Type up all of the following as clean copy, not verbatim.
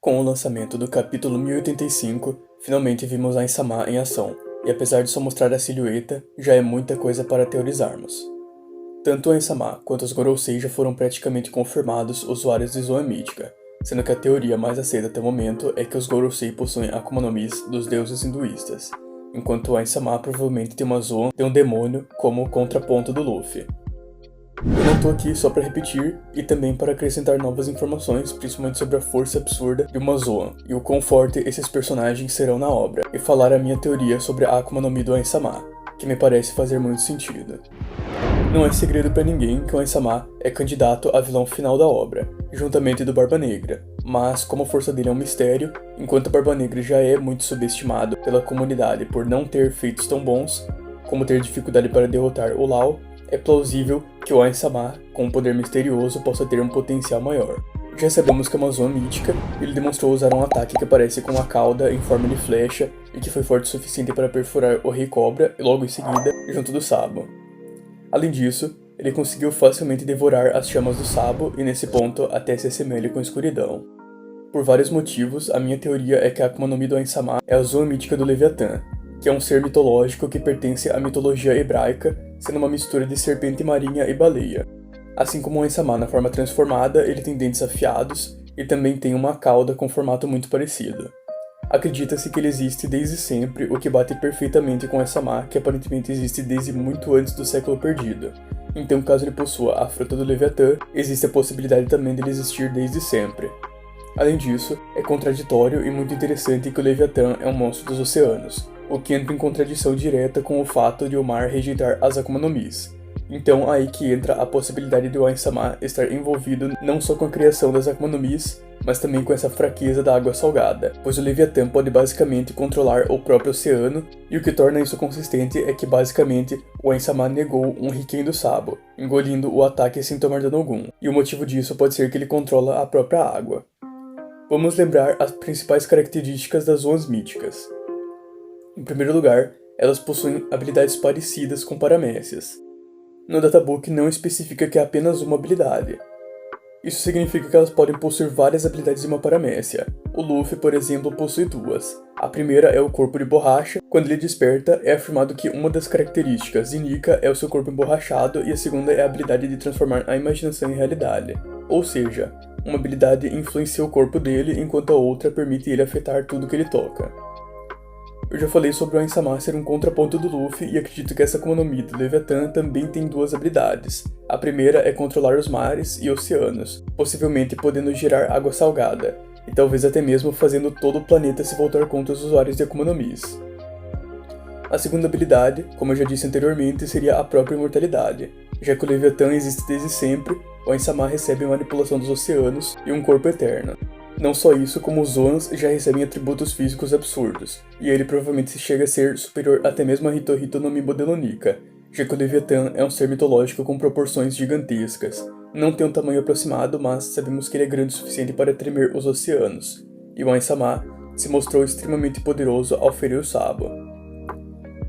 Com o lançamento do capítulo 1085, finalmente vimos Ain-sama em ação, e apesar de só mostrar a silhueta, já é muita coisa para teorizarmos. Tanto Ain-sama quanto os Gorosei já foram praticamente confirmados usuários de Zoan mítica, sendo que a teoria mais aceita até o momento é que os Gorosei possuem Akuma no Mis dos deuses hinduístas, enquanto Ain-sama provavelmente tem uma Zoan de um demônio como contraponto do Luffy. Eu não tô aqui só para repetir e também para acrescentar novas informações, principalmente sobre a força absurda de uma Zoan e o quão forte esses personagens serão na obra, e falar a minha teoria sobre a Akuma no Mi do Ain-sama, que me parece fazer muito sentido. Não é segredo para ninguém que o Ain-sama é candidato a vilão final da obra, juntamente do Barba Negra, mas como a força dele é um mistério, enquanto o Barba Negra já é muito subestimado pela comunidade por não ter feitos tão bons, como ter dificuldade para derrotar o Law, é plausível que o Ain-sama, com um poder misterioso, possa ter um potencial maior. Já sabemos que é uma Zoan mítica, ele demonstrou usar um ataque que aparece com uma cauda em forma de flecha e que foi forte o suficiente para perfurar o Rei Cobra e logo em seguida, junto do Sabo. Além disso, ele conseguiu facilmente devorar as chamas do Sabo e nesse ponto até se assemelha com a escuridão. Por vários motivos, a minha teoria é que a Akuma no Mi do Ain-sama é a Zoan mítica do Leviatã, que é um ser mitológico que pertence à mitologia hebraica, sendo uma mistura de serpente marinha e baleia. Assim como o Ain-sama na forma transformada, ele tem dentes afiados e também tem uma cauda com formato muito parecido. Acredita-se que ele existe desde sempre, o que bate perfeitamente com Ain-sama, que aparentemente existe desde muito antes do século perdido. Então, caso ele possua a fruta do Leviatã, existe a possibilidade também dele existir desde sempre. Além disso, é contraditório e muito interessante que o Leviatã é um monstro dos oceanos, o que entra em contradição direta com o fato de o mar rejeitar as Akuma no Mis. Então aí que entra a possibilidade de o Ain-sama estar envolvido não só com a criação das Akuma no Mis, mas também com essa fraqueza da água salgada, pois o Leviatã pode basicamente controlar o próprio oceano, e o que torna isso consistente é que basicamente o Ain-sama negou um Riken do Sabo, engolindo o ataque sem tomar dano algum, e o motivo disso pode ser que ele controla a própria água. Vamos lembrar as principais características das Zoans míticas. Em primeiro lugar, elas possuem habilidades parecidas com paramécias. No databook não especifica que é apenas uma habilidade. Isso significa que elas podem possuir várias habilidades de uma paramécia. O Luffy, por exemplo, possui duas. A primeira é o corpo de borracha. Quando ele desperta, é afirmado que uma das características de Nika é o seu corpo emborrachado e a segunda é a habilidade de transformar a imaginação em realidade. Ou seja, uma habilidade influencia o corpo dele, enquanto a outra permite ele afetar tudo que ele toca. Eu já falei sobre o Ain-sama ser um contraponto do Luffy e acredito que essa Akuma no Mi do Leviatã também tem duas habilidades. A primeira é controlar os mares e oceanos, possivelmente podendo gerar água salgada, e talvez até mesmo fazendo todo o planeta se voltar contra os usuários de Akuma no Mis. A segunda habilidade, como eu já disse anteriormente, seria a própria imortalidade. Já que o Leviatã existe desde sempre, o Ain-sama recebe a manipulação dos oceanos e um corpo eterno. Não só isso, como os Zoans já recebem atributos físicos absurdos, e ele provavelmente chega a ser superior até mesmo a Hito no Mi modelo Nika, já que o Leviatã é um ser mitológico com proporções gigantescas. Não tem um tamanho aproximado, mas sabemos que ele é grande o suficiente para tremer os oceanos, e o Ain-sama se mostrou extremamente poderoso ao ferir o Sabo.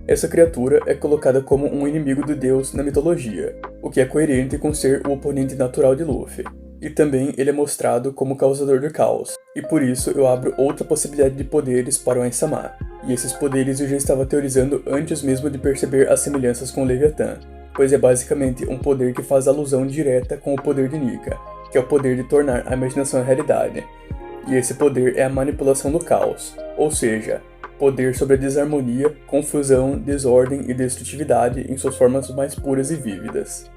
Essa criatura é colocada como um inimigo do deus na mitologia, o que é coerente com ser o oponente natural de Luffy. E também ele é mostrado como causador do caos, e por isso eu abro outra possibilidade de poderes para o Ain-sama, e esses poderes eu já estava teorizando antes mesmo de perceber as semelhanças com o Leviatã, pois é basicamente um poder que faz alusão direta com o poder de Nika, que é o poder de tornar a imaginação realidade, e esse poder é a manipulação do caos, ou seja, poder sobre a desarmonia, confusão, desordem e destrutividade em suas formas mais puras e vívidas.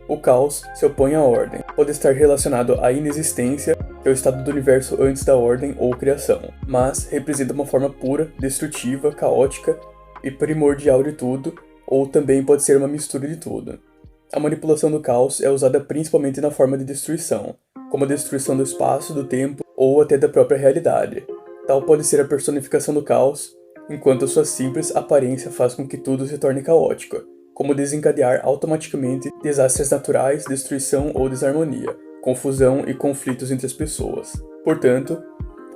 O caos se opõe à ordem, pode estar relacionado à inexistência, que é o estado do universo antes da ordem ou criação, mas representa uma forma pura, destrutiva, caótica e primordial de tudo, ou também pode ser uma mistura de tudo. A manipulação do caos é usada principalmente na forma de destruição, como a destruição do espaço, do tempo ou até da própria realidade. Tal pode ser a personificação do caos, enquanto a sua simples aparência faz com que tudo se torne caótico, como desencadear automaticamente desastres naturais, destruição ou desarmonia, confusão e conflitos entre as pessoas. Portanto,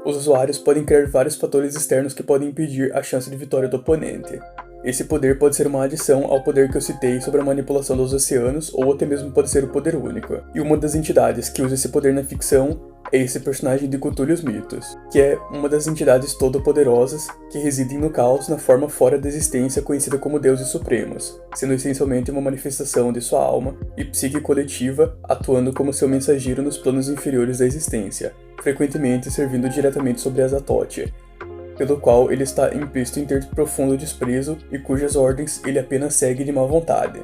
os usuários podem criar vários fatores externos que podem impedir a chance de vitória do oponente. Esse poder pode ser uma adição ao poder que eu citei sobre a manipulação dos oceanos, ou até mesmo pode ser o poder único. E uma das entidades que usa esse poder na ficção é esse personagem de Cthulhu e os Mitos, que é uma das entidades todo-poderosas que residem no caos na forma fora da existência conhecida como deuses supremos, sendo essencialmente uma manifestação de sua alma e psique coletiva atuando como seu mensageiro nos planos inferiores da existência, frequentemente servindo diretamente sobre Azathoth, pelo qual ele está implícito em ter profundo desprezo e cujas ordens ele apenas segue de má vontade.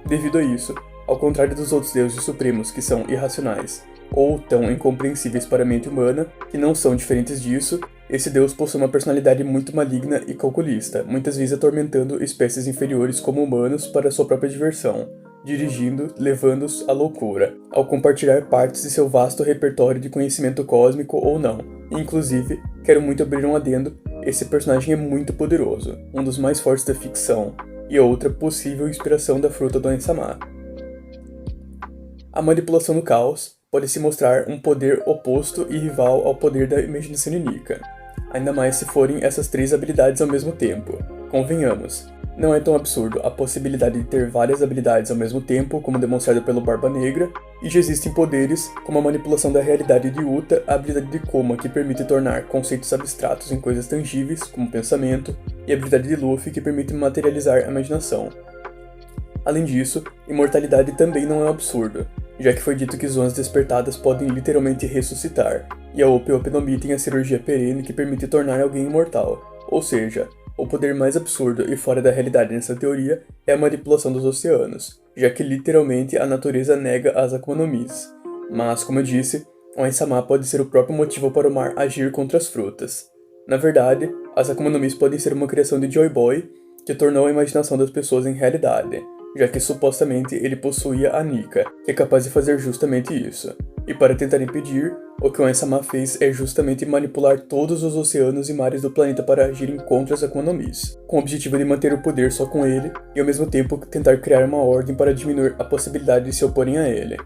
Devido a isso, ao contrário dos outros deuses supremos que são irracionais, ou tão incompreensíveis para a mente humana, que não são diferentes disso, esse deus possui uma personalidade muito maligna e calculista, muitas vezes atormentando espécies inferiores como humanos para sua própria diversão, dirigindo, levando-os à loucura, ao compartilhar partes de seu vasto repertório de conhecimento cósmico ou não. Inclusive, quero muito abrir um adendo, esse personagem é muito poderoso, um dos mais fortes da ficção, e outra possível inspiração da fruta do Ain-Sama. A manipulação do caos pode se mostrar um poder oposto e rival ao poder da imaginação Nika, ainda mais se forem essas três habilidades ao mesmo tempo. Convenhamos, não é tão absurdo a possibilidade de ter várias habilidades ao mesmo tempo, como demonstrado pelo Barba Negra, e já existem poderes, como a manipulação da realidade de Uta, a habilidade de Koma, que permite tornar conceitos abstratos em coisas tangíveis, como pensamento, e a habilidade de Luffy, que permite materializar a imaginação. Além disso, imortalidade também não é um absurdo, já que foi dito que zonas despertadas podem literalmente ressuscitar, e a Ope no Mi tem a cirurgia perene que permite tornar alguém imortal. Ou seja, o poder mais absurdo e fora da realidade nessa teoria é a manipulação dos oceanos, já que literalmente a natureza nega as Akuma no Mis. Mas, como eu disse, o Ain-Sama pode ser o próprio motivo para o mar agir contra as frutas. Na verdade, as Akuma no Mis podem ser uma criação de Joy Boy, que tornou a imaginação das pessoas em realidade, já que supostamente ele possuía a Nika, que é capaz de fazer justamente isso. E para tentar impedir, o que o Ain-Sama fez é justamente manipular todos os oceanos e mares do planeta para agirem contra as Akuma no Mis, com o objetivo de manter o poder só com ele, e ao mesmo tempo tentar criar uma ordem para diminuir a possibilidade de se oporem a ele.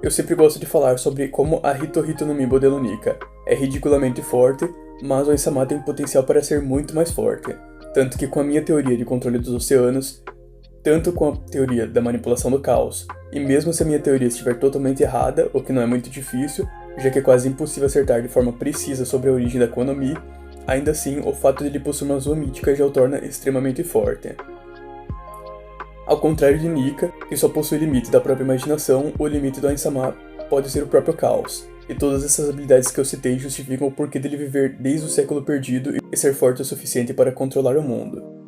Eu sempre gosto de falar sobre como a Hito Hito no Mi modelo Nika é ridiculamente forte, mas o Ain-Sama tem potencial para ser muito mais forte, tanto que com a minha teoria de controle dos oceanos, tanto com a teoria da manipulação do caos, e mesmo se a minha teoria estiver totalmente errada, o que não é muito difícil, já que é quase impossível acertar de forma precisa sobre a origem da Akuma no Mi, ainda assim o fato de ele possuir uma zoa mítica já o torna extremamente forte. Ao contrário de Nika, que só possui limite da própria imaginação, o limite do Ain-Sama pode ser o próprio caos, e todas essas habilidades que eu citei justificam o porquê dele viver desde o século perdido e ser forte o suficiente para controlar o mundo.